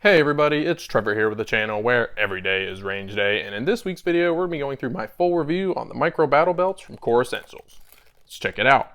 Hey everybody, it's Trevor here with the channel where every day is range day, and in this week's video we're going to be going through my full review on the micro battle belts from Core Essentials. Let's check it out.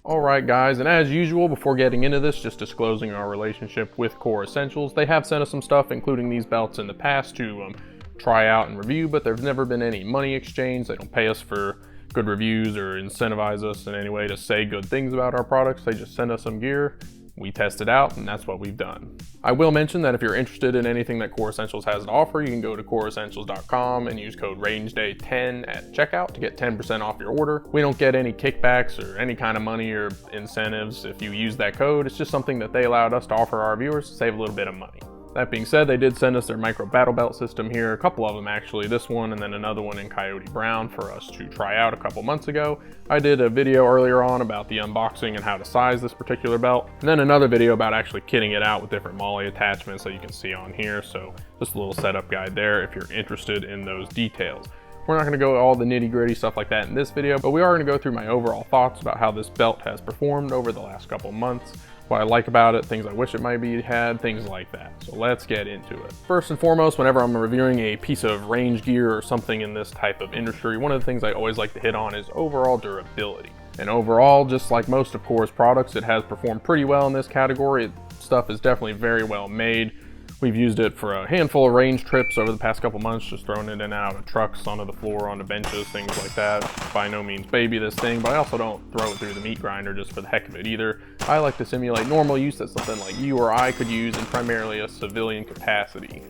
Alright guys, and as usual, before getting into this, just disclosing our relationship with Core Essentials. They have sent us some stuff, including these belts in the past to try out and review, but there's never been any money exchange. They don't pay us for good reviews or incentivize us in any way to say good things about our products. They just send us some gear, we test it out, and that's what we've done. I will mention that if you're interested in anything that Core Essentials has to offer, you can go to coreessentials.com and use code RANGEDAY10 at checkout to get 10% off your order. We don't get any kickbacks or any kind of money or incentives if you use that code. It's just something that they allowed us to offer our viewers to save a little bit of money. That being said, they did send us their micro battle belt system here, a couple of them actually, this one and then another one in Coyote Brown for us to try out a couple months ago. I did a video earlier on about the unboxing and how to size this particular belt, and then another video about actually kitting it out with different MOLLE attachments that you can see on here, so just a little setup guide there if you're interested in those details. We're not going to go all the nitty-gritty stuff like that in this video, but we are going to go through my overall thoughts about how this belt has performed over the last couple months, what I like about it, things I wish it might be had, things like that. So let's get into it. First and foremost, whenever I'm reviewing a piece of range gear or something in this type of industry, one of the things I always like to hit on is overall durability. And overall, just like most of Core's products, it has performed pretty well in this category. Stuff is definitely very well made. We've used it for a handful of range trips over the past couple months, just throwing it in and out of trucks, onto the floor, onto benches, things like that. By no means baby this thing, but I also don't throw it through the meat grinder just for the heck of it either. I like to simulate normal use that something like you or I could use in primarily a civilian capacity.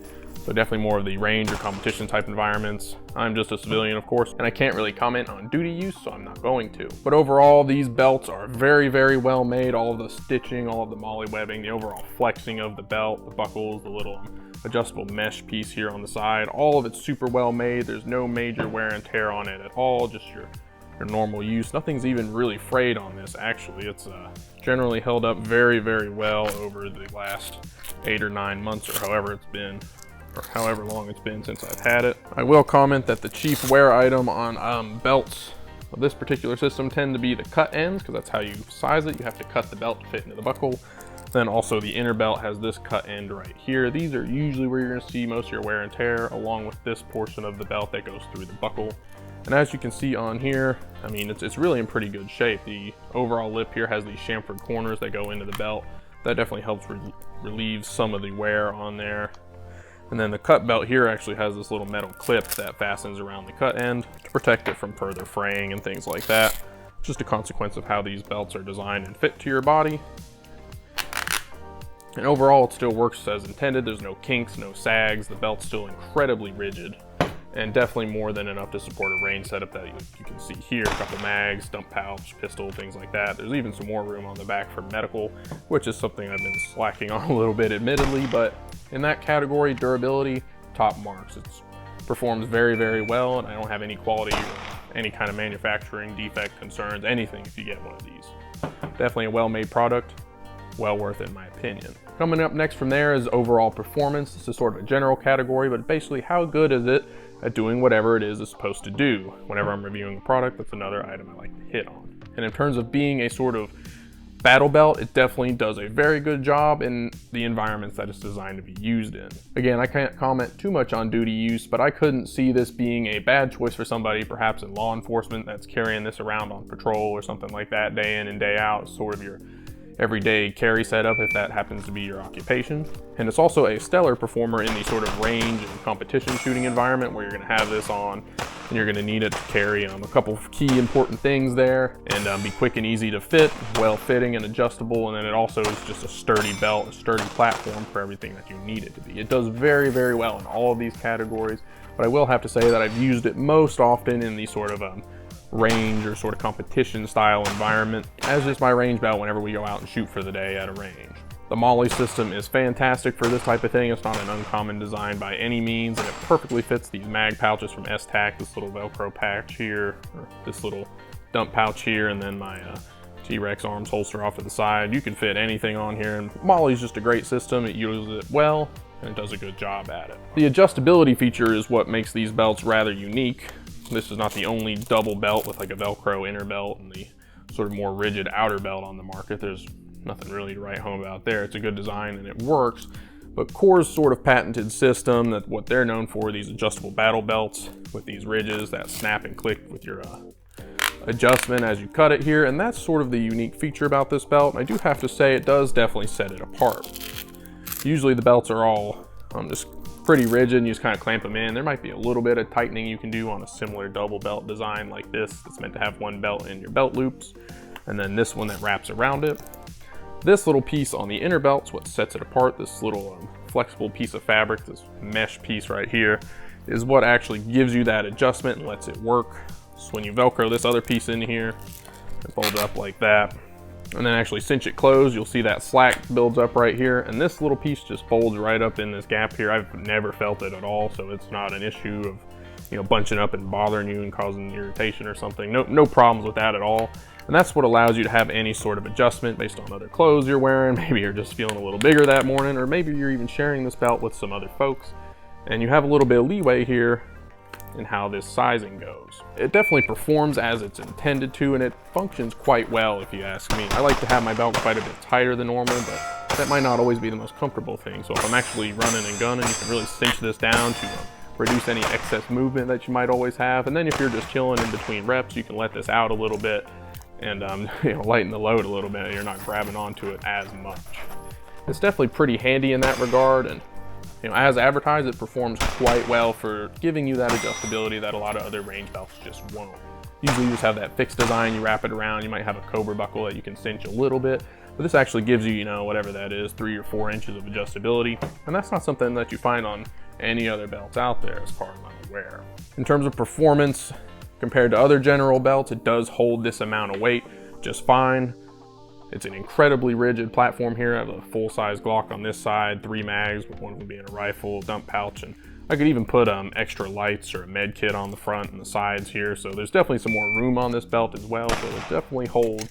So definitely more of the range or competition type environments. I'm just a civilian, of course, and I can't really comment on duty use, so I'm not going to. But overall, these belts are very, very well made. All of the stitching, all of the MOLLE webbing, the overall flexing of the belt, the buckles, the little adjustable mesh piece here on the side, all of it's super well made. There's no major wear and tear on it at all, just your normal use. Nothing's even really frayed on this, actually. It's generally held up very, very well over the last 8 or 9 months or however it's been, or however long it's been since I've had it. I will comment that the chief wear item on belts of this particular system tend to be the cut ends, because that's how you size it. You have to cut the belt to fit into the buckle. Then also the inner belt has this cut end right here. These are usually where you're going to see most of your wear and tear, along with this portion of the belt that goes through the buckle. And as you can see on here, I mean, it's really in pretty good shape. The overall lip here has these chamfered corners that go into the belt. That definitely helps relieve some of the wear on there. And then the cut belt here actually has this little metal clip that fastens around the cut end to protect it from further fraying and things like that. Just a consequence of how these belts are designed and fit to your body. And overall, it still works as intended. There's no kinks, no sags. The belt's still incredibly rigid, and definitely more than enough to support a range setup that you can see here. A couple mags, dump pouch, pistol, things like that. There's even some more room on the back for medical, which is something I've been slacking on a little bit, admittedly, but in that category, durability, top marks. It performs very, very well, and I don't have any quality or any kind of manufacturing defect concerns, anything if you get one of these. Definitely a well-made product, well worth it in my opinion. Coming up next from there is overall performance. This is sort of a general category, but basically how good is it at doing whatever it is it's supposed to do. Whenever I'm reviewing a product, that's another item I like to hit on. And in terms of being a sort of battle belt, it definitely does a very good job in the environments that it's designed to be used in. Again, I can't comment too much on duty use, but I couldn't see this being a bad choice for somebody perhaps in law enforcement that's carrying this around on patrol or something like that day in and day out, sort of your everyday carry setup if that happens to be your occupation. And it's also a stellar performer in the sort of range and competition shooting environment where you're going to have this on and you're going to need it to carry a couple of key important things there and be quick and easy to fit, well fitting and adjustable, and then it also is just a sturdy belt, a sturdy platform for everything that you need it to be. It does very, very well in all of these categories, but I will have to say that I've used it most often in the sort of range or sort of competition style environment as just my range belt whenever we go out and shoot for the day at a range. The MOLLE system is fantastic for this type of thing. It's not an uncommon design by any means, and it perfectly fits these mag pouches from S-Tac, this little Velcro patch here, or this little dump pouch here, and then my T-Rex arms holster off to the side. You can fit anything on here, and MOLLE is just a great system. It uses it well. and it does a good job at it. The adjustability feature is what makes these belts rather unique. This is not the only double belt with like a Velcro inner belt and the sort of more rigid outer belt on the market. There's nothing really to write home about there. It's a good design and it works. But Core's sort of patented system, that what they're known for, these adjustable battle belts with these ridges that snap and click with your adjustment as you cut it here, and that's sort of the unique feature about this belt. I do have to say it does definitely set it apart. Usually the belts are all just pretty rigid and you just kind of clamp them in. There might be a little bit of tightening you can do on a similar double belt design like this. It's meant to have one belt in your belt loops and then this one that wraps around it. This little piece on the inner belt is what sets it apart. This little flexible piece of fabric, this mesh piece right here, is what actually gives you that adjustment and lets it work. So when you Velcro this other piece in here, it folds up like that, and then actually cinch it closed, you'll see that slack builds up right here, and this little piece just folds right up in this gap here. I've never felt it at all, so it's not an issue of, you know, bunching up and bothering you and causing irritation or something. No problems with that at all. And that's what allows you to have any sort of adjustment based on other clothes you're wearing. Maybe you're just feeling a little bigger that morning, or maybe you're even sharing this belt with some other folks, and you have a little bit of leeway here in how this sizing goes. It definitely performs as it's intended to, and it functions quite well if you ask me. I like to have my belt quite a bit tighter than normal, but that might not always be the most comfortable thing. So if I'm actually running and gunning, you can really cinch this down to reduce any excess movement that you might always have. And then if you're just chilling in between reps, you can let this out a little bit and you know, lighten the load a little bit. You're not grabbing onto it as much. It's definitely pretty handy in that regard, and you know, as advertised, it performs quite well for giving you that adjustability that a lot of other range belts just won't. Usually you just have that fixed design, you wrap it around, you might have a Cobra buckle that you can cinch a little bit, but this actually gives you, you know, whatever that is, 3 or 4 inches of adjustability, and that's not something that you find on any other belts out there as far as I'm aware. In terms of performance, compared to other general belts, it does hold this amount of weight just fine. It's an incredibly rigid platform here. I have a full-size Glock on this side, 3 mags, with one of them being a rifle, dump pouch, and I could even put extra lights or a med kit on the front and the sides here, so there's definitely some more room on this belt as well, so it'll definitely hold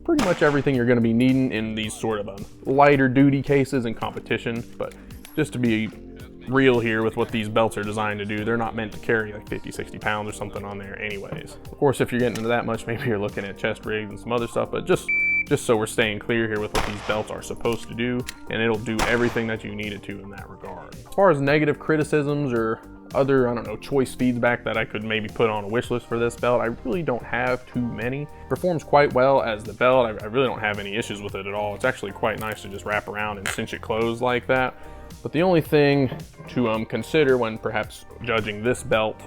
pretty much everything you're going to be needing in these sort of lighter duty cases in competition. But just to be real here with what these belts are designed to do, they're not meant to carry like 50-60 pounds or something on there anyways. Of course, if you're getting into that much, maybe you're looking at chest rigs and some other stuff, but just so we're staying clear here with what these belts are supposed to do, and it'll do everything that you need it to in that regard. As far as negative criticisms or other, I don't know, choice feedback that I could maybe put on a wish list for this belt, I really don't have too many. It performs quite well as the belt. I really don't have any issues with it at all. It's actually quite nice to just wrap around and cinch it closed like that. But the only thing to consider when perhaps judging this belt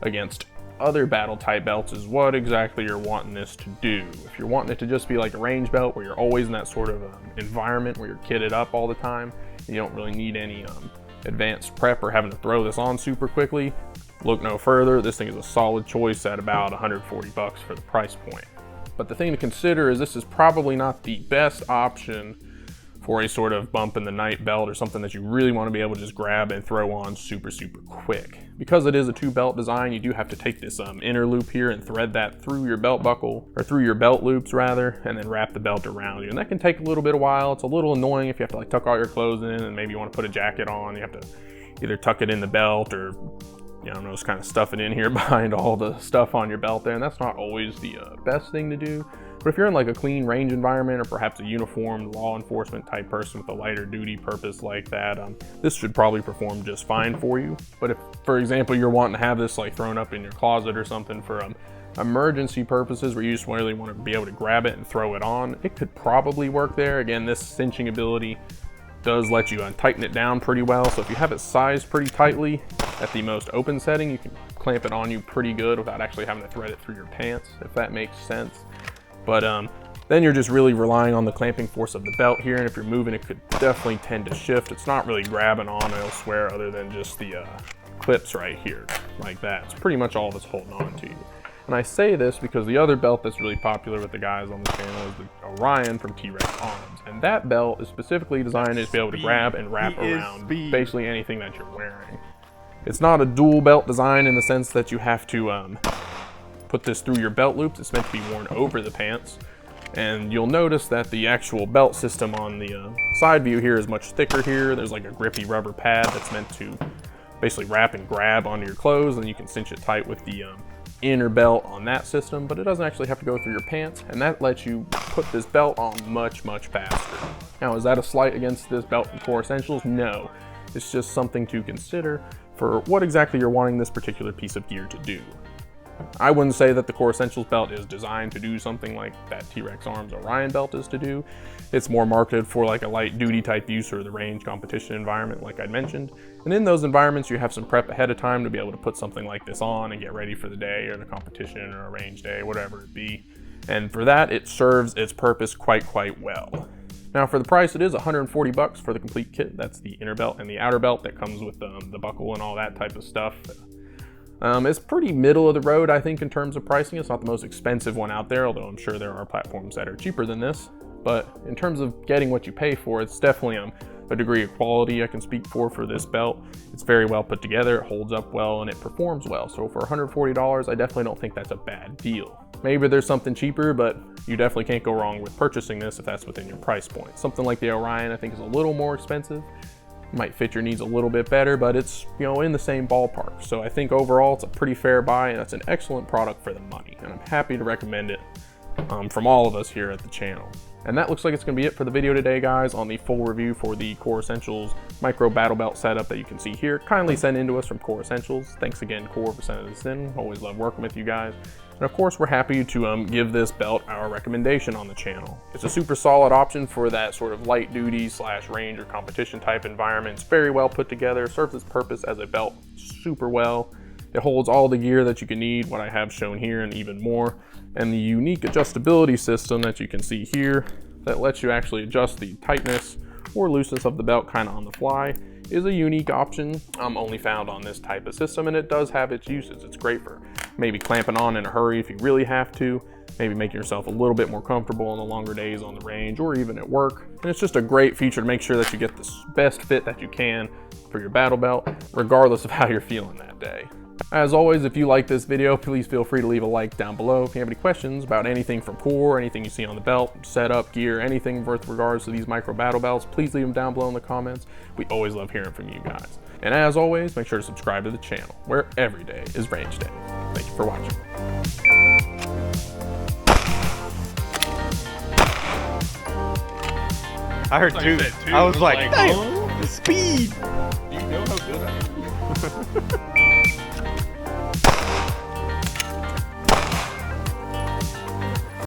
against other battle type belts is what exactly you're wanting this to do. If you're wanting it to just be like a range belt where you're always in that sort of environment where you're kitted up all the time, and you don't really need any advanced prep or having to throw this on super quickly, look no further. This thing is a solid choice at about 140 bucks for the price point. But the thing to consider is this is probably not the best option for a sort of bump in the night belt or something that you really want to be able to just grab and throw on super quick. Because it is a 2-belt design, you do have to take this inner loop here and thread that through your belt buckle, or through your belt loops rather, and then wrap the belt around you. And that can take a little bit of while. It's a little annoying if you have to like tuck all your clothes in and maybe you want to put a jacket on. You have to either tuck it in the belt or, you know, just kind of stuff it in here behind all the stuff on your belt there, and that's not always the best thing to do. But if you're in like a clean range environment, or perhaps a uniformed law enforcement type person with a lighter duty purpose like that, this should probably perform just fine for you. But if, for example, you're wanting to have this like thrown up in your closet or something for emergency purposes where you just really want to be able to grab it and throw it on, it could probably work there. Again, this cinching ability does let you tighten it down pretty well. So if you have it sized pretty tightly at the most open setting, you can clamp it on you pretty good without actually having to thread it through your pants, if that makes sense. But then you're just really relying on the clamping force of the belt here, and if you're moving, it could definitely tend to shift. It's not really grabbing on elsewhere other than just the clips right here, like that. It's pretty much all that's holding on to you. And I say this because the other belt that's really popular with the guys on the channel is the Orion from T-Rex Arms. And that belt is specifically designed to be able to grab and wrap around basically anything that you're wearing. It's not a dual belt design in the sense that you have to put this through your belt loops. It's meant to be worn over the pants. And you'll notice that the actual belt system on the side view here is much thicker here. There's like a grippy rubber pad that's meant to basically wrap and grab onto your clothes, and you can cinch it tight with the inner belt on that system, but it doesn't actually have to go through your pants, and that lets you put this belt on much faster. Now, is that a slight against this belt from Core Essentials? No. It's just something to consider for what exactly you're wanting this particular piece of gear to do. I wouldn't say that the Core Essentials belt is designed to do something like that T-Rex Arms Orion belt is to do. It's more marketed for like a light duty type use or the range competition environment like I mentioned. And in those environments, you have some prep ahead of time to be able to put something like this on and get ready for the day or the competition or a range day, whatever it be. And for that, it serves its purpose quite well. Now for the price, it is $140 for the complete kit. That's the inner belt and the outer belt that comes with the buckle and all that type of stuff. It's pretty middle of the road, I think, in terms of pricing. It's not the most expensive one out there, although I'm sure there are platforms that are cheaper than this. But in terms of getting what you pay for, it's definitely a degree of quality I can speak for this belt. It's very well put together, it holds up well, and it performs well. So for $140, I definitely don't think that's a bad deal. Maybe there's something cheaper, but you definitely can't go wrong with purchasing this if that's within your price point. Something like the Orion, I think, is a little more expensive. Might fit your needs a little bit better, but it's, you know, in the same ballpark. So I think overall it's a pretty fair buy, and it's an excellent product for the money, and I'm happy to recommend it from all of us here at the channel. And that looks like it's going to be it for the video today, guys, on the full review for the Core Essentials micro battle belt setup that you can see here. Kindly send in to us from Core Essentials. Thanks again, Core, for sending this in. Always love working with you guys. And of course, we're happy to give this belt our recommendation on the channel. It's a super solid option for that sort of light duty / range or competition type environment. It's very well put together, serves its purpose as a belt super well. It holds all the gear that you can need, what I have shown here and even more. And the unique adjustability system that you can see here that lets you actually adjust the tightness or looseness of the belt kind of on the fly is a unique option only found on this type of system, and it does have its uses. It's great for maybe clamping on in a hurry if you really have to, maybe making yourself a little bit more comfortable on the longer days on the range or even at work. And it's just a great feature to make sure that you get the best fit that you can for your battle belt, regardless of how you're feeling that day. As always, if you like this video, please feel free to leave a like down below. If you have any questions about anything from Core, anything you see on the belt, setup, gear, anything with regards to these micro battle belts, please leave them down below in the comments. We always love hearing from you guys. And as always, make sure to subscribe to the channel, where every day is range day. Thank you for watching. I heard two. I was like, damn, oh, speed. you know how good I am.